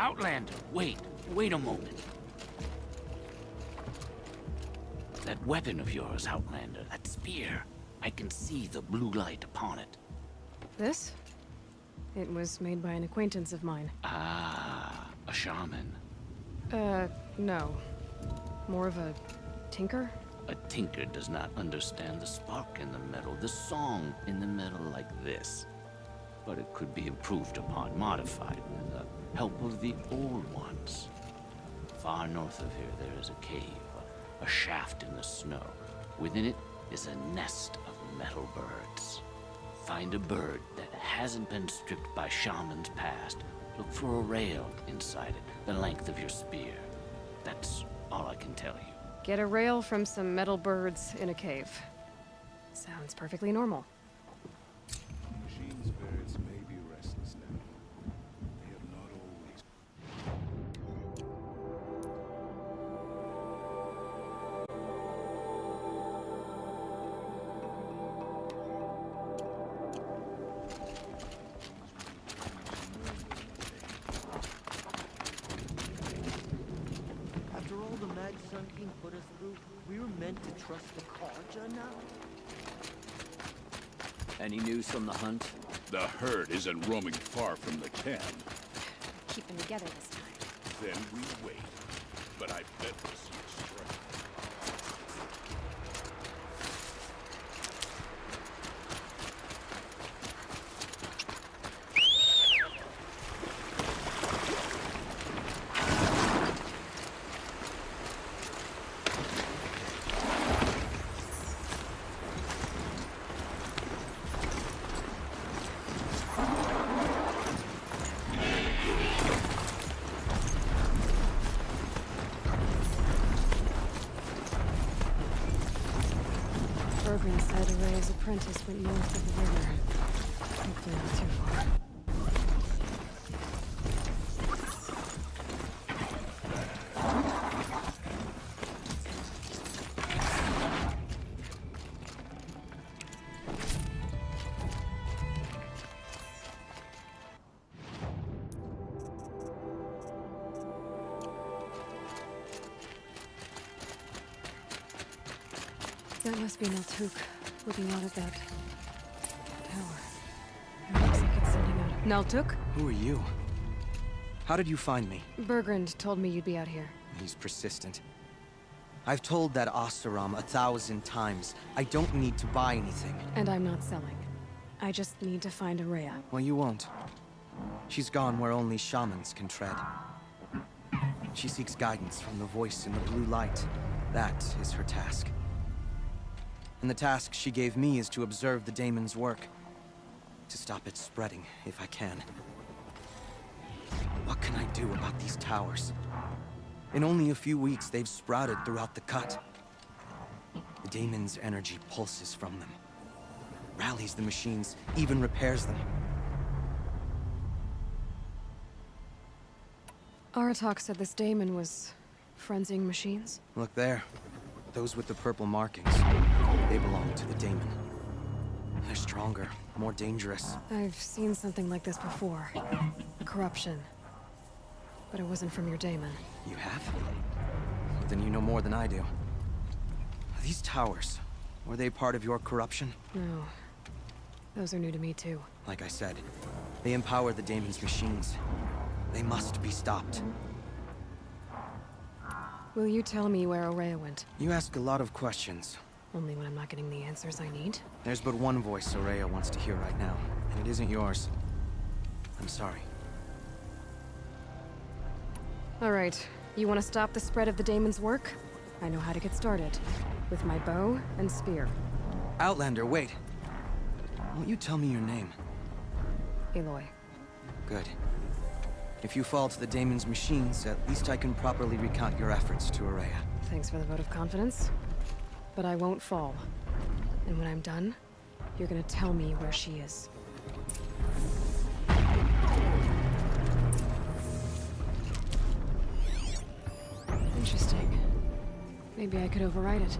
Outlander, wait a moment. That weapon of yours, Outlander, that spear. I can see the blue light upon it. This? It was made by an acquaintance of mine. Ah, a shaman. No. More of a tinker? A tinker does not understand the spark in the metal, the song in the metal like this. But it could be improved upon, modified, with the help of the old ones. Far north of here, there is a cave, a shaft in the snow. Within it is a nest of metal birds. Find a bird that hasn't been stripped by shamans past. Look for a rail inside it, the length of your spear. That's all I can tell you. Get a rail from some metal birds in a cave. Sounds perfectly normal. Machine spirits may be restless now. They have not always. After all the Mad Sun King put us through, we were meant to trust the Kharja now? Any news from the hunt? The herd isn't roaming far from the camp. Keep them together this time. Then we wait. But I bet we'll see a strike. Bergman said Array's apprentice went north of the river. Hopefully not too far. That must be Naltuk, looking out at that tower. It looks like it's sending out a... Naltuk? Who are you? How did you find me? Bergrand told me you'd be out here. He's persistent. I've told that Oseram 1,000 times. I don't need to buy anything. And I'm not selling. I just need to find Araya. Well, you won't. She's gone where only shamans can tread. She seeks guidance from the voice in the blue light. That is her task. And the task she gave me is to observe the daemon's work. To stop it spreading, if I can. What can I do about these towers? In only a few weeks, they've sprouted throughout the cut. The daemon's energy pulses from them. Rallies the machines, even repairs them. Aratak said this daemon was frenzying machines. Look there. Those with the purple markings. They belong to the daemon. They're stronger, more dangerous. I've seen something like this before. Corruption. But it wasn't from your daemon. You have? Well, then you know more than I do. These towers, were they part of your corruption? No. Those are new to me too. Like I said, they empower the daemon's machines. They must be stopped. Will you tell me where Araya went? You ask a lot of questions. Only when I'm not getting the answers I need? There's but one voice Araya wants to hear right now, and it isn't yours. I'm sorry. Alright, you want to stop the spread of the daemon's work? I know how to get started. With my bow and spear. Outlander, wait. Won't you tell me your name? Aloy. Good. If you fall to the daemon's machines, at least I can properly recount your efforts to Araya. Thanks for the vote of confidence. But I won't fall. And when I'm done, you're gonna tell me where she is. Interesting. Maybe I could override it.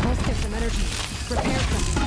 Pulse get some energy. Repair something.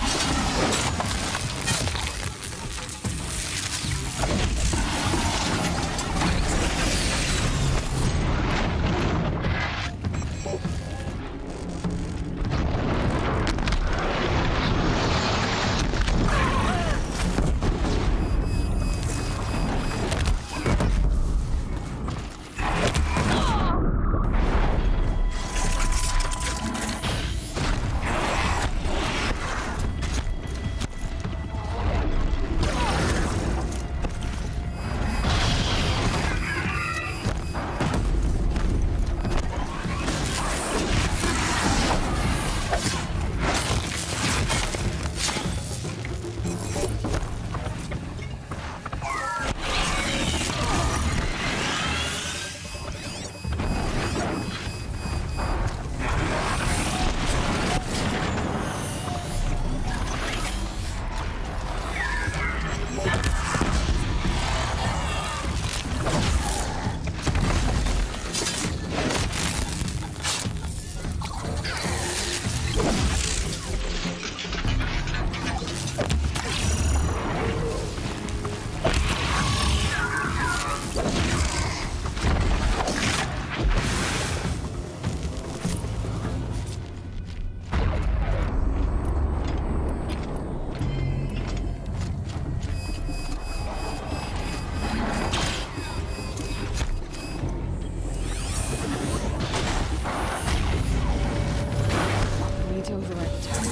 Need to override the tower.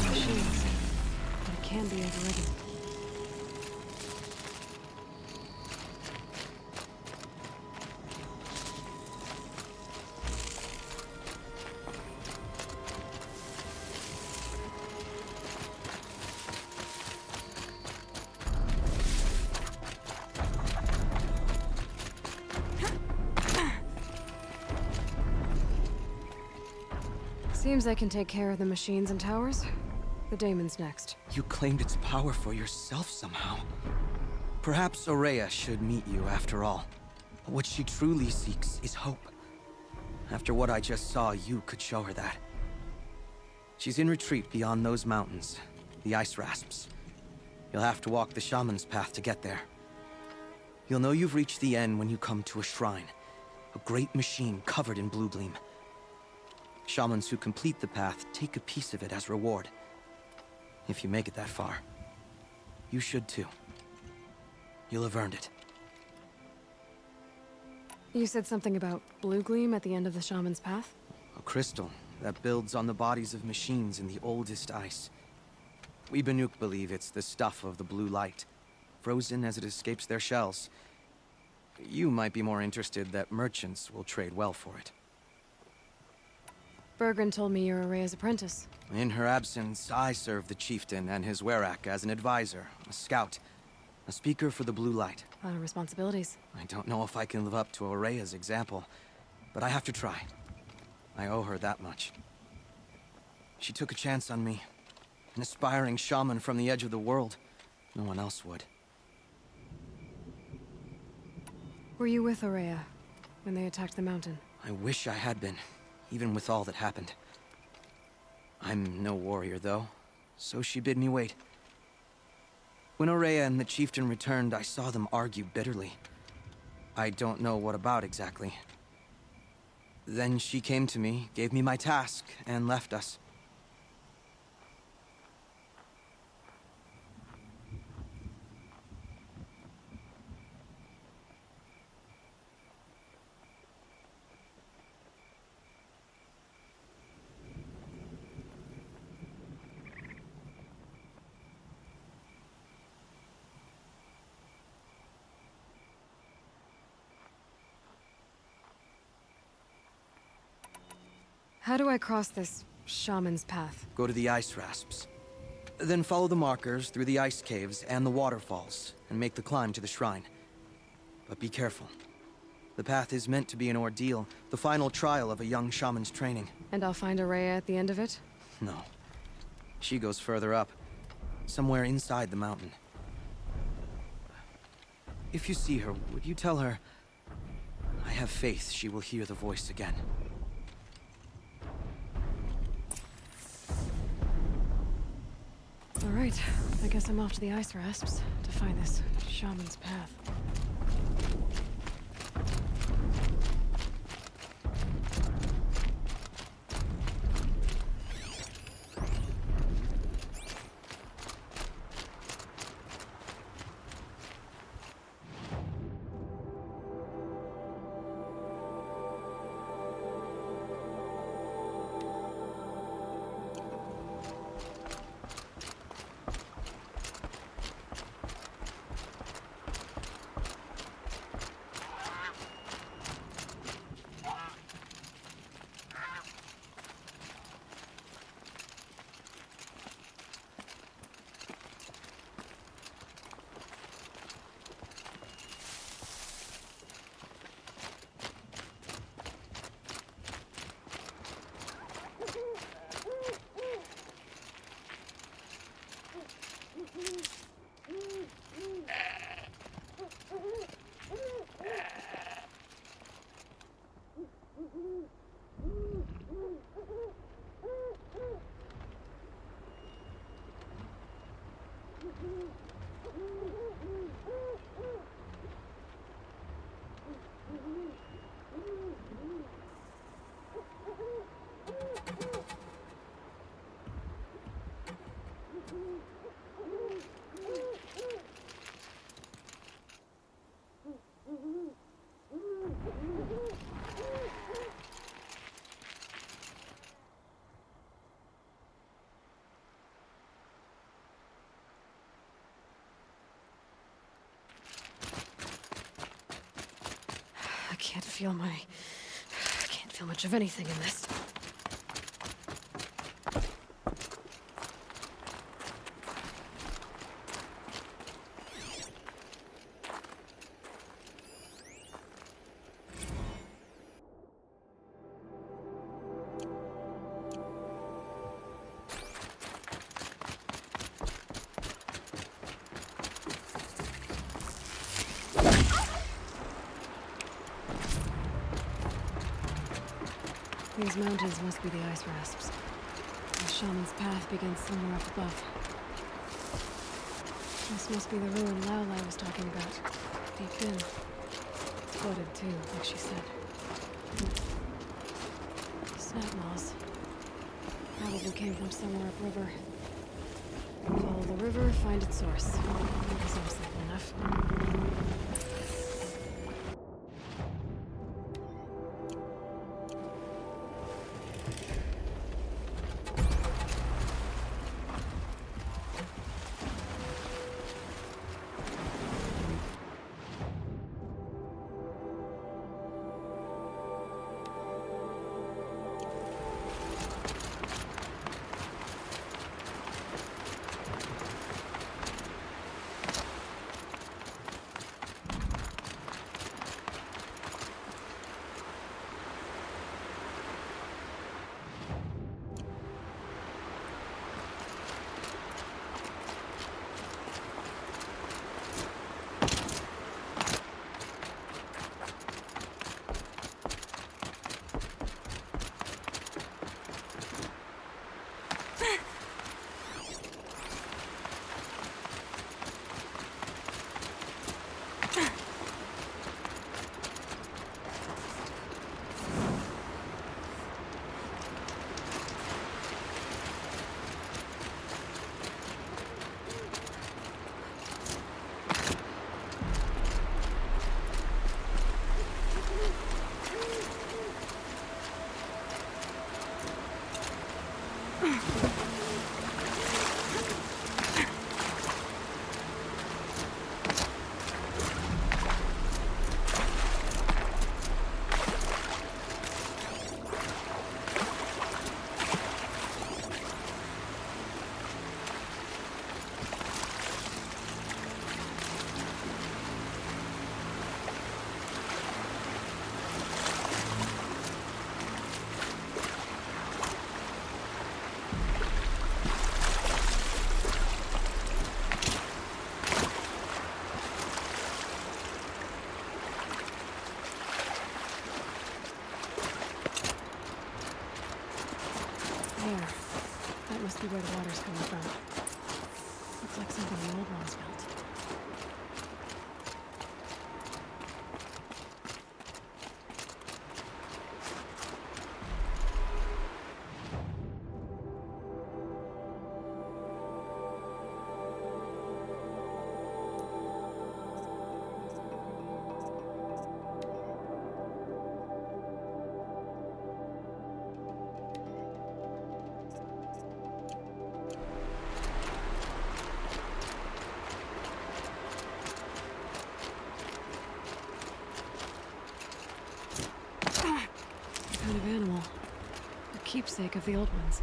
Machines, but it can be overridden. Seems I can take care of the machines and towers. The daemon's next. You claimed its power for yourself somehow. Perhaps Aurea should meet you after all. What she truly seeks is hope. After what I just saw, you could show her that. She's in retreat beyond those mountains, the ice rasps. You'll have to walk the shaman's path to get there. You'll know you've reached the end when you come to a shrine, a great machine covered in blue gleam. Shamans who complete the path take a piece of it as reward. If you make it that far, you should too. You'll have earned it. You said something about blue gleam at the end of the shaman's path? A crystal that builds on the bodies of machines in the oldest ice. We Banuk believe it's the stuff of the blue light, frozen as it escapes their shells. You might be more interested that merchants will trade well for it. Bergren told me you're Aurea's apprentice. In her absence, I serve the chieftain and his werak as an advisor, a scout, a speaker for the blue light. A lot of responsibilities. I don't know if I can live up to Aurea's example, but I have to try. I owe her that much. She took a chance on me. An aspiring shaman from the edge of the world. No one else would. Were you with Aurea when they attacked the mountain? I wish I had been, even with all that happened. I'm no warrior, though, so she bid me wait. When Aurea and the chieftain returned, I saw them argue bitterly. I don't know what about exactly. Then she came to me, gave me my task, and left us. How do I cross this shaman's path? Go to the ice rasps. Then follow the markers through the ice caves and the waterfalls, and make the climb to the shrine. But be careful. The path is meant to be an ordeal, the final trial of a young shaman's training. And I'll find Araya at the end of it? No. She goes further up, somewhere inside the mountain. If you see her, would you tell her... I have faith she will hear the voice again. All right, I guess I'm off to the ice rasps to find this shaman's path. I can't feel much of anything in this. These mountains must be the ice rasps. The shaman's path begins somewhere up above. This must be the ruin Laolai was talking about. Deep in. Flooded too, like she said. Snap moss. Probably came from somewhere upriver. Follow the river, find its source. Seems simple enough. There. That must be where the water's coming from. Looks like something the old ones built. Kind of animal. A keepsake of the old ones.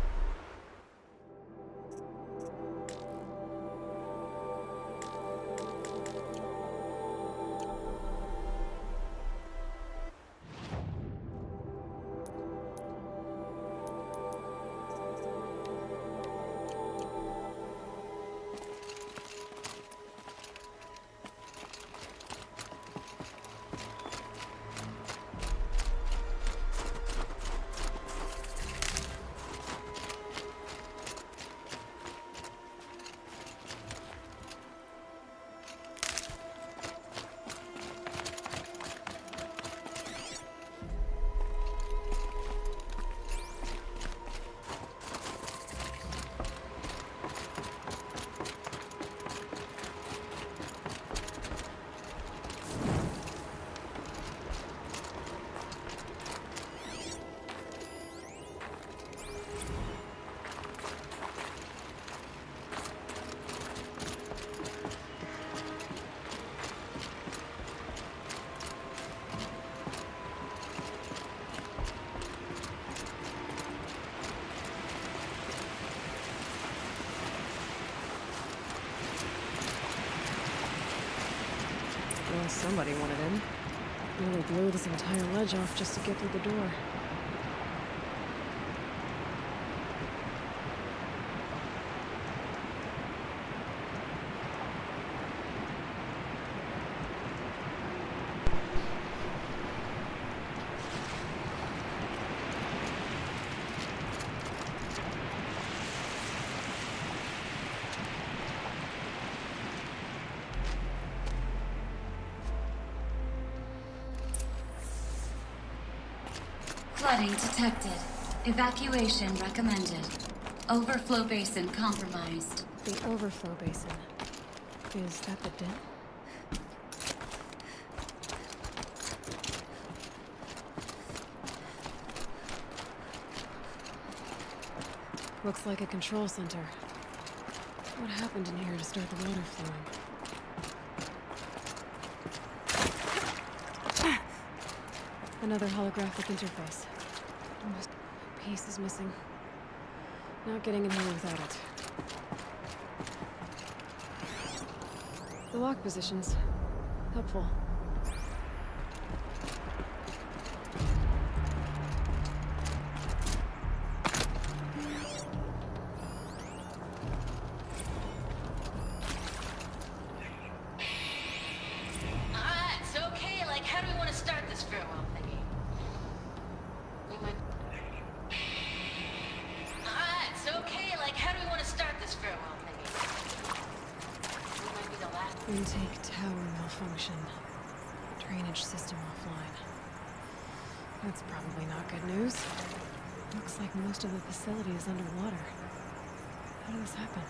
Well, somebody wanted in. Nearly blew this entire ledge off just to get through the door. Flooding detected. Evacuation recommended. Overflow basin compromised. The overflow basin. Is that the den? Looks like a control center. What happened in here to start the water flowing? Another holographic interface. A piece is missing. Not getting in here without it. The lock positions. Helpful. It's okay. Like, how do we want to start this farewell thingy? We might... it's okay. Like, how do we want to start this farewell thingy? We might be the last... Intake tower malfunction. Drainage system offline. That's probably not good news. Looks like most of the facility is underwater. How did this happen?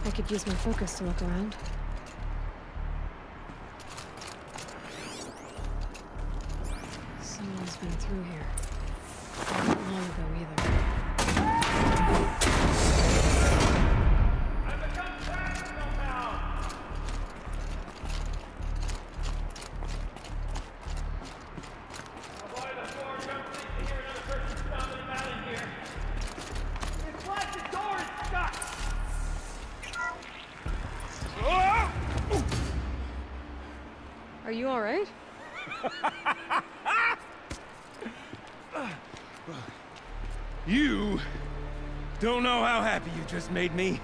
I could use my focus to look around. Someone's been through here. Not long ago either. Are you alright? You don't know how happy you just made me.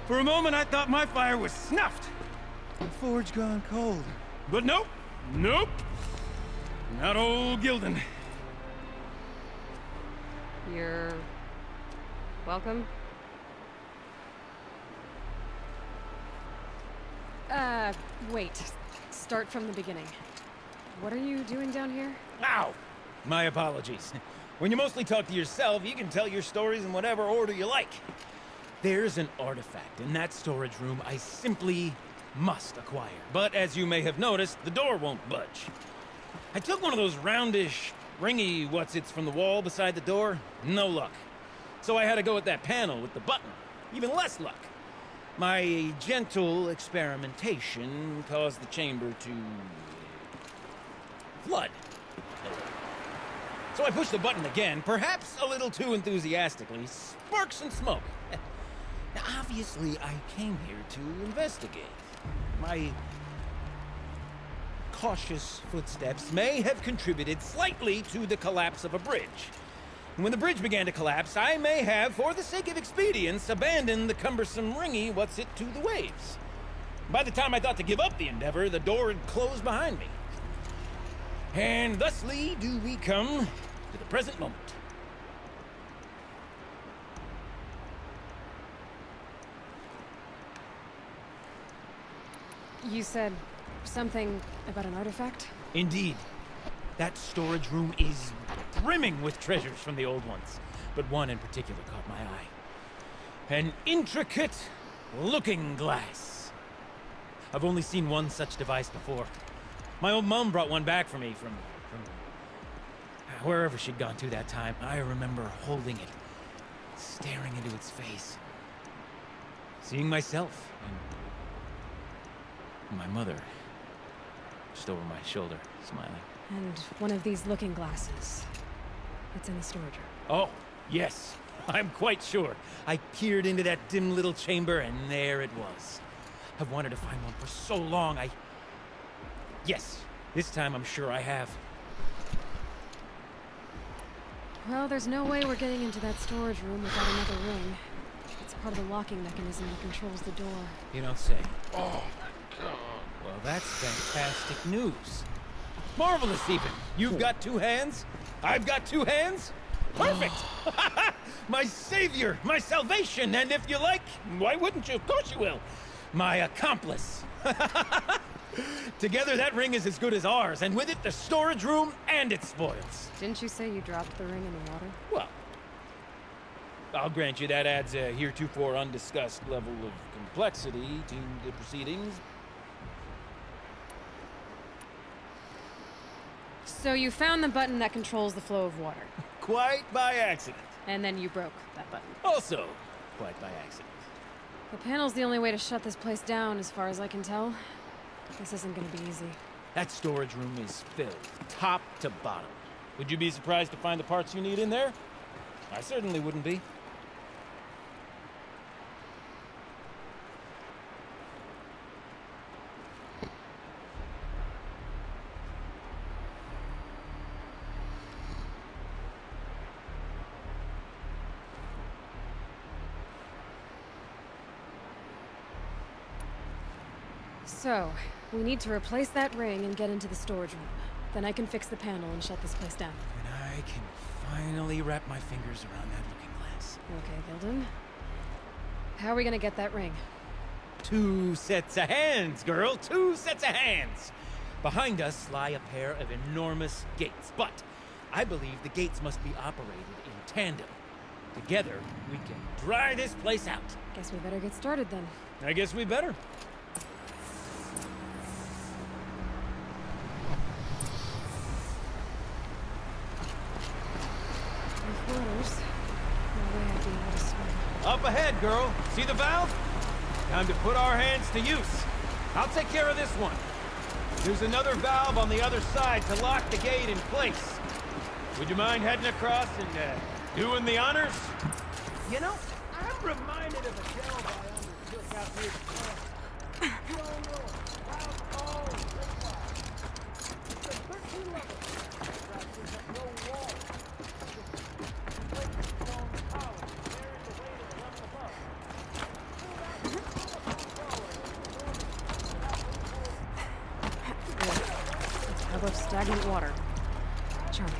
For a moment, I thought my fire was snuffed. The forge gone cold. But nope, nope. Not old Gildan. You're... welcome? Wait. Start from the beginning. What are you doing down here? Ow! My apologies. When you mostly talk to yourself, you can tell your stories in whatever order you like. There's an artifact in that storage room I simply must acquire. But as you may have noticed, the door won't budge. I took one of those roundish, ringy what's-its from the wall beside the door. No luck. So I had to go with that panel with the button. Even less luck. My gentle experimentation caused the chamber to... flood. So I pushed the button again, perhaps a little too enthusiastically. Sparks and smoke. Now, obviously, I came here to investigate. My cautious footsteps may have contributed slightly to the collapse of a bridge. And when the bridge began to collapse, I may have, for the sake of expedience, abandoned the cumbersome ringy what's-it to the waves. By the time I thought to give up the endeavor, the door had closed behind me. And thusly do we come to the present moment. You said something about an artifact? Indeed. That storage room is brimming with treasures from the old ones, but one in particular caught my eye. An intricate looking glass. I've only seen one such device before. My old mum brought one back for me from wherever she'd gone to that time. I remember holding it, staring into its face, seeing myself and my mother just over my shoulder, smiling. And one of these looking glasses. It's in the storage room. Oh, yes. I'm quite sure. I peered into that dim little chamber, and there it was. I've wanted to find one for so long, Yes, this time I'm sure I have. Well, there's no way we're getting into that storage room without another ring. It's part of the locking mechanism that controls the door. You don't say. Oh, my God. Well, that's fantastic news. Marvelous, even. You've got two hands. I've got two hands. Perfect. My savior, my salvation, and if you like, why wouldn't you? Of course you will. My accomplice. Together, that ring is as good as ours, and with it, the storage room and its spoils. Didn't you say you dropped the ring in the water? Well, I'll grant you that adds a heretofore undiscussed level of complexity to the proceedings. So you found the button that controls the flow of water. Quite by accident. And then you broke that button. Also, quite by accident. The panel's the only way to shut this place down, as far as I can tell. This isn't gonna be easy. That storage room is filled, top to bottom. Would you be surprised to find the parts you need in there? I certainly wouldn't be. So, we need to replace that ring and get into the storage room. Then I can fix the panel and shut this place down. And I can finally wrap my fingers around that looking glass. Okay, Gildan. How are we gonna get that ring? 2 sets of hands, girl. 2 sets of hands. Behind us lie a pair of enormous gates, but I believe the gates must be operated in tandem. Together, we can dry this place out. Guess we better get started then. I guess we better. With waters, no way I'd be able to swim. Up ahead, girl. See the valve? Time to put our hands to use. I'll take care of this one. There's another valve on the other side to lock the gate in place. Would you mind heading across and doing the honors? You know, I'm reminded of a delve I undertook out near the camp. You all know it. Valve all in great wide. It's a 13 level. There's no wall. Just breaking stone columns carrying the weight of the level above. Good. It's tub of stagnant water. Charming.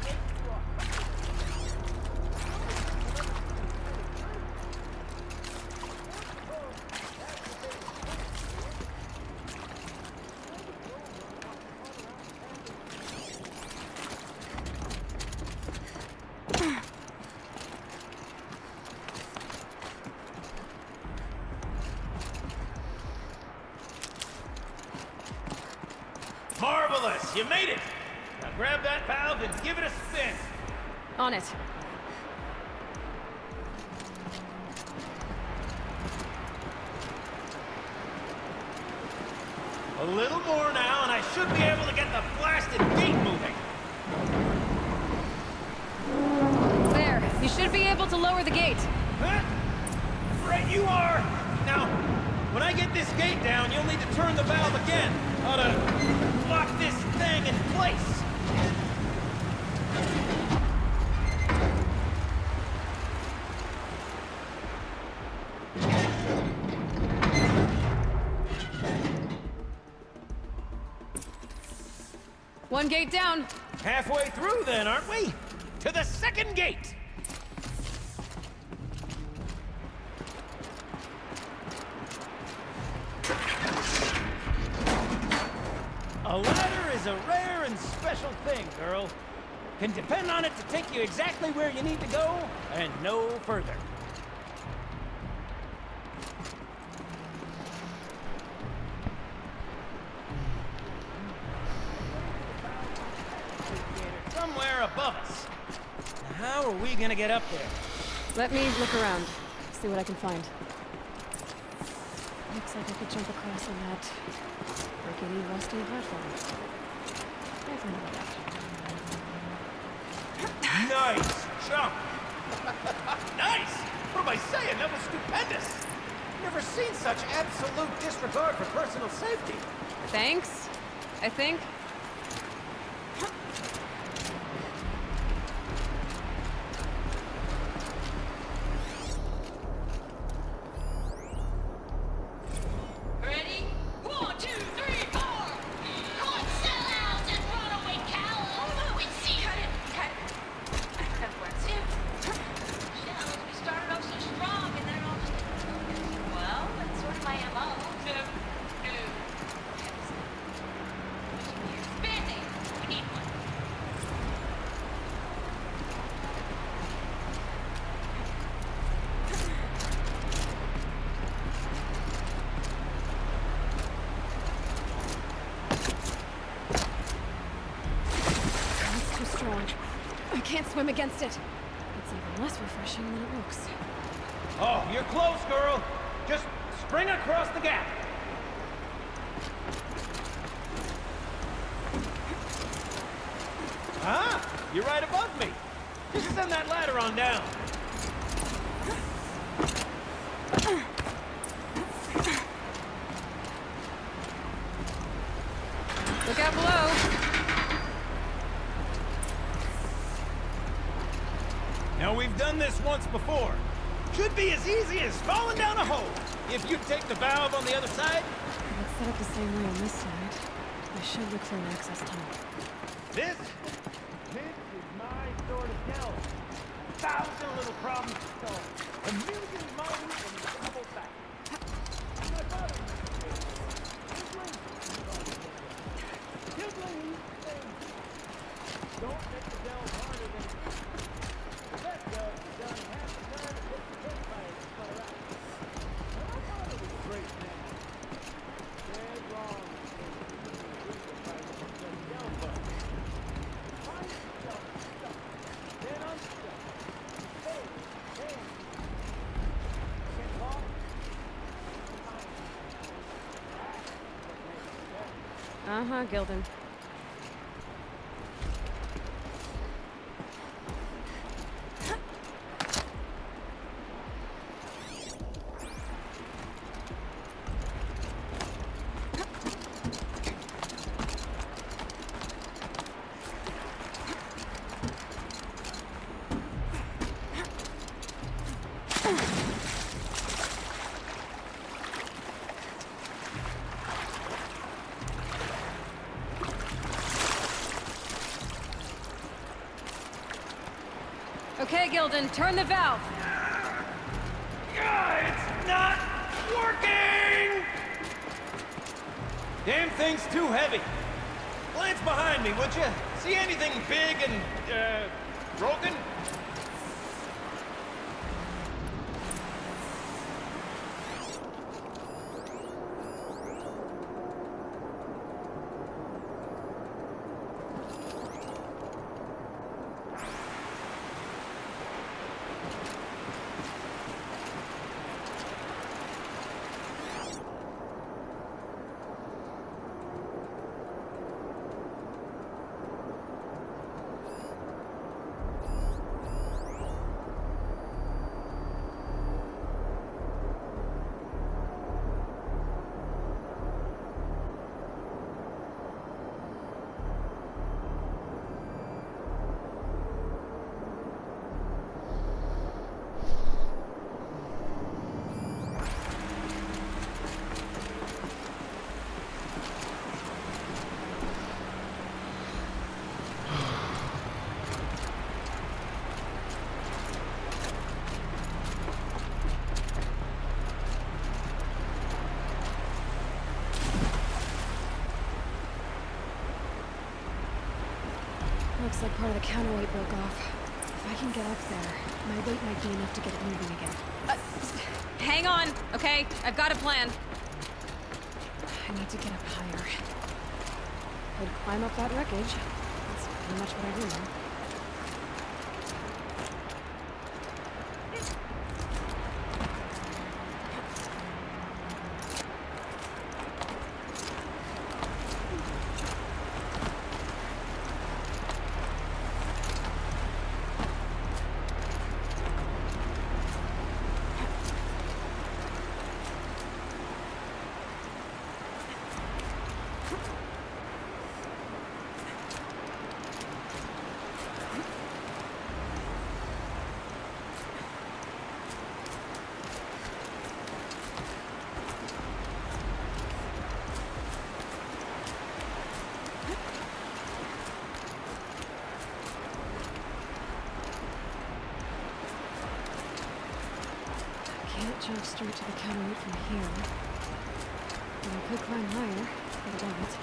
Marvelous! You made it! Now grab that valve and give it a spin. On it. A little more now, and I should be able to get the blasted gate moving. There. You should be able to lower the gate. Huh? Right you are! Now, when I get this gate down, you'll need to turn the valve again. Ought to lock this thing in place. One gate down. Halfway through then, aren't we? To the second gate! A ladder is a rare and special thing, girl. Can depend on it to take you exactly where you need to go, and no further. Somewhere above us. Now, how are we gonna get up there? Let me look around. See what I can find. Looks like I could jump across on that rickety, rusty platform. I've heard about that. Nice jump! Nice! What am I saying? That was stupendous! Never seen such absolute disregard for personal safety. Thanks, I think. Ready? 1, 2, 3, 4! Come on, sellouts and runaway cowards! Wait, see, cut it. That's where it's in. Shells, we started off so strong and then all well, that's sort of my MO. Band-aid. We need one. It's too strong. I can't swim against it. It's even less refreshing than it looks. Oh, you're close, girl. Just spring across the gap. Ah, you're right above me. Just send that ladder on down. Look out below. Now, we've done this once before. Should be as easy as falling down a hole. If you take the valve on the other side. Let's set up the same way on this side. I should look for an access tunnel. This is my sort of delve. 1,000 little problems to solve. A million miles and double back. My father don't make the delve harder than the best delve is done half the time Uh-huh, Gildan. Okay, Gildan, turn the valve. It's not working! Damn thing's too heavy. Glance behind me, would you? See anything big and, broken? Looks like part of the counterweight broke off. If I can get up there, my weight might be enough to get it moving again. Hang on, okay? I've got a plan. I need to get up higher. I'd climb up that wreckage. That's pretty much what I do now. Can't jump straight to the counterweight from here. But I could climb higher, but I won't.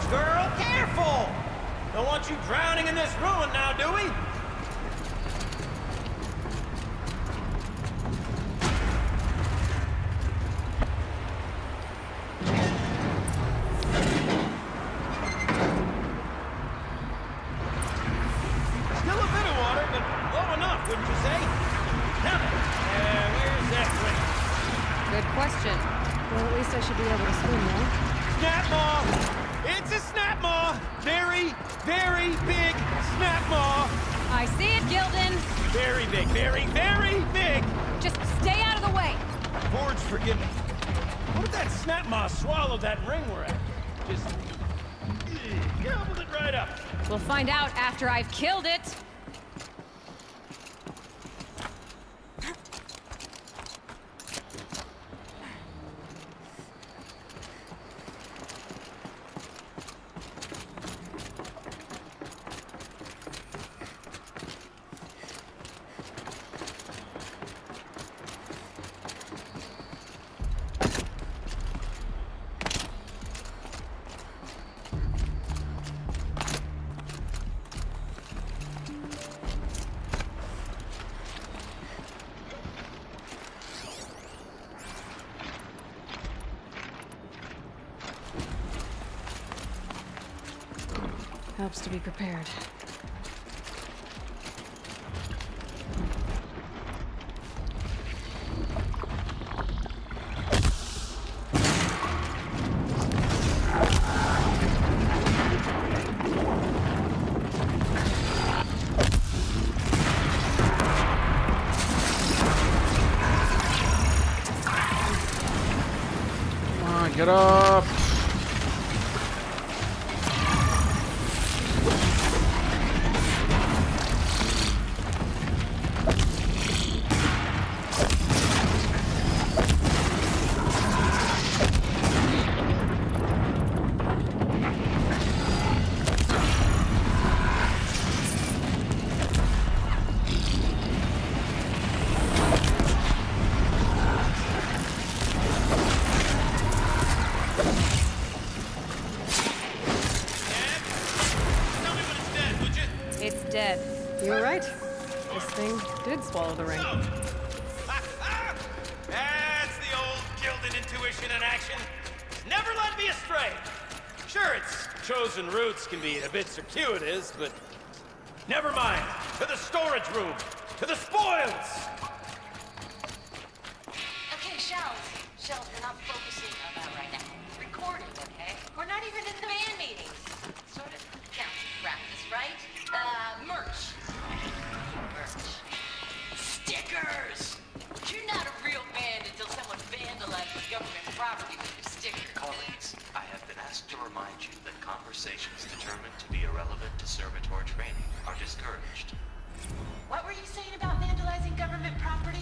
Girl, careful! Don't want you drowning in this ruin now, do we? Still a bit of water, but low enough, wouldn't you say? Now then, where's that ring? Good question. Well, at least I should be able to swim now. Snap maw! It's a snap maw! Very, very big snap maw! I see it, Gildan. Very big, very, very big! Just stay out of the way. Forge, forgive me. What if that snap maw swallowed that ring we're at? Just Gobbled it right up. We'll find out after I've killed it. Helps to be prepared. Come on, get up. It's dead. You were right. This thing did swallow the ring. That's the old Gilded intuition in action. Never led me astray. Sure, its chosen routes can be a bit circuitous, but never mind. To the storage room. To the spoils. Okay, Shells. Shells, we're not focusing on that right now. Recording, okay? We're not even in the band meeting. Sort of counts as practice, right? Merch. Merch. Stickers! You're not a real band until someone vandalizes government property with your sticker. Colleagues, I have been asked to remind you that conversations determined to be irrelevant to servitor training are discouraged. What were you saying about vandalizing government property?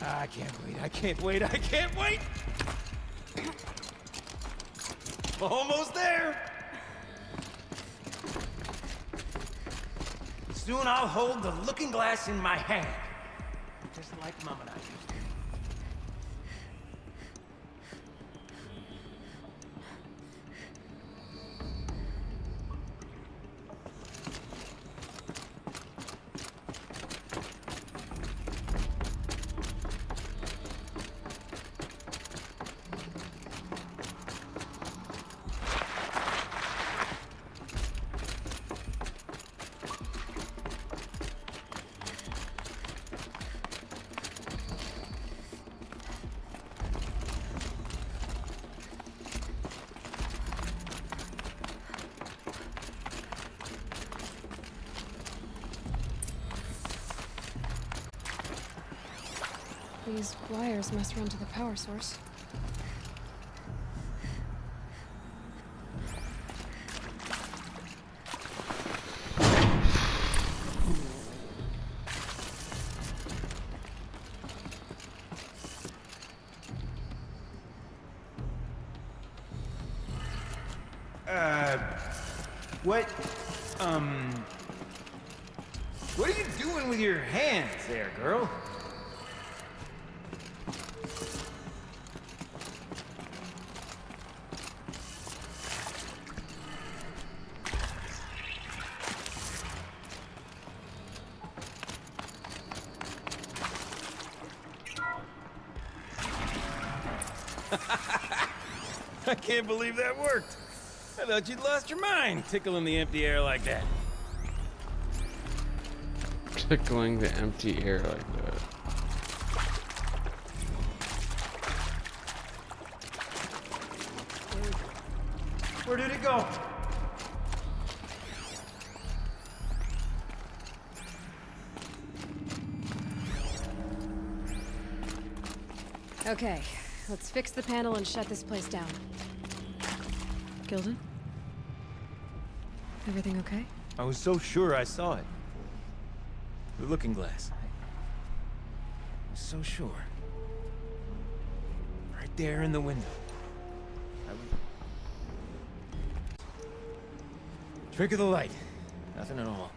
I can't wait, I can't wait, I can't wait! Almost there! Soon I'll hold the looking glass in my hand. Just like Mom and I used to. These wires must run to the power source. What are you doing with your hands there, girl? I can't believe that worked. I thought you'd lost your mind, tickling the empty air like that. Tickling the empty air like that. Where did it go? Okay, let's fix the panel and shut this place down. Gilden? Everything okay? I was so sure I saw it. The looking glass. I was so sure. Right there in the window. Trick of the light. Nothing at all.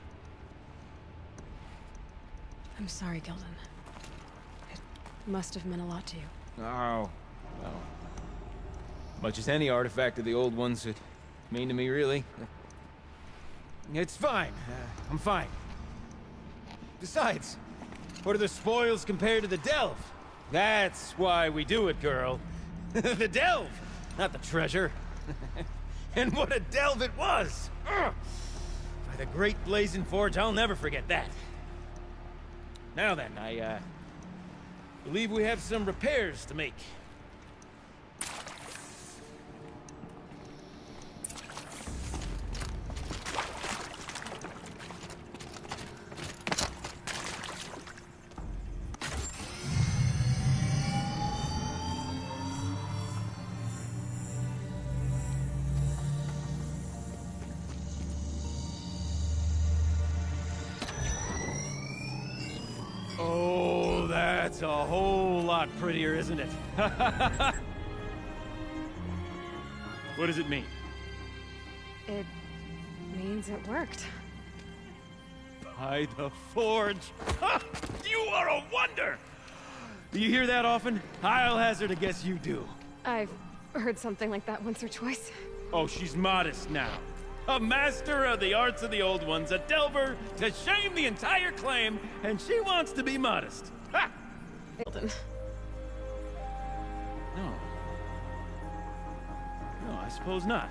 I'm sorry, Gilden. It must have meant a lot to you. Oh, well. Much as any artifact of the old ones would mean to me, really. It's fine. I'm fine. Besides, what are the spoils compared to the delve? That's why we do it, girl. The delve, not the treasure. And what a delve it was! Ugh. By the great blazing forge, I'll never forget that. Now then, I believe we have some repairs to make. Oh, that's a whole lot prettier, isn't it? What does it mean? It means it worked. By the forge. Ha! You are a wonder! Do you hear that often? I'll hazard a guess you do. I've heard something like that once or twice. Oh, she's modest now. A master of the arts of the old ones, a delver to shame the entire claim, and she wants to be modest. Ha! Gilden. No. No, I suppose not.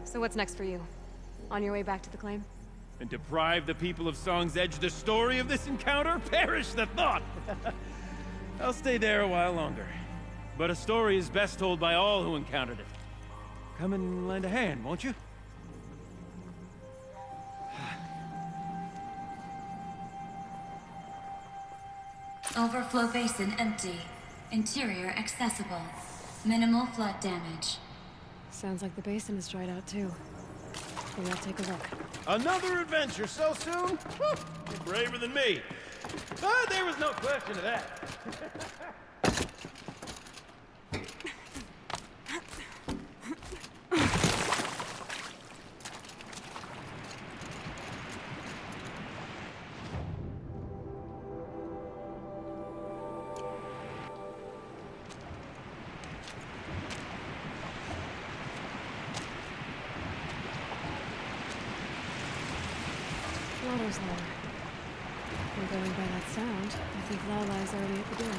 So what's next for you? On your way back to the claim? And deprive the people of Song's Edge the story of this encounter? Perish the thought! I'll stay there a while longer. But a story is best told by all who encountered it. Come and lend a hand, won't you? Overflow basin empty. Interior accessible. Minimal flood damage. Sounds like the basin is dried out too. Maybe I'll take a look. Another adventure so soon? Whew, you're braver than me. But there was no question of that. Water's lower. And going by that sound, I think Lala's already at the door.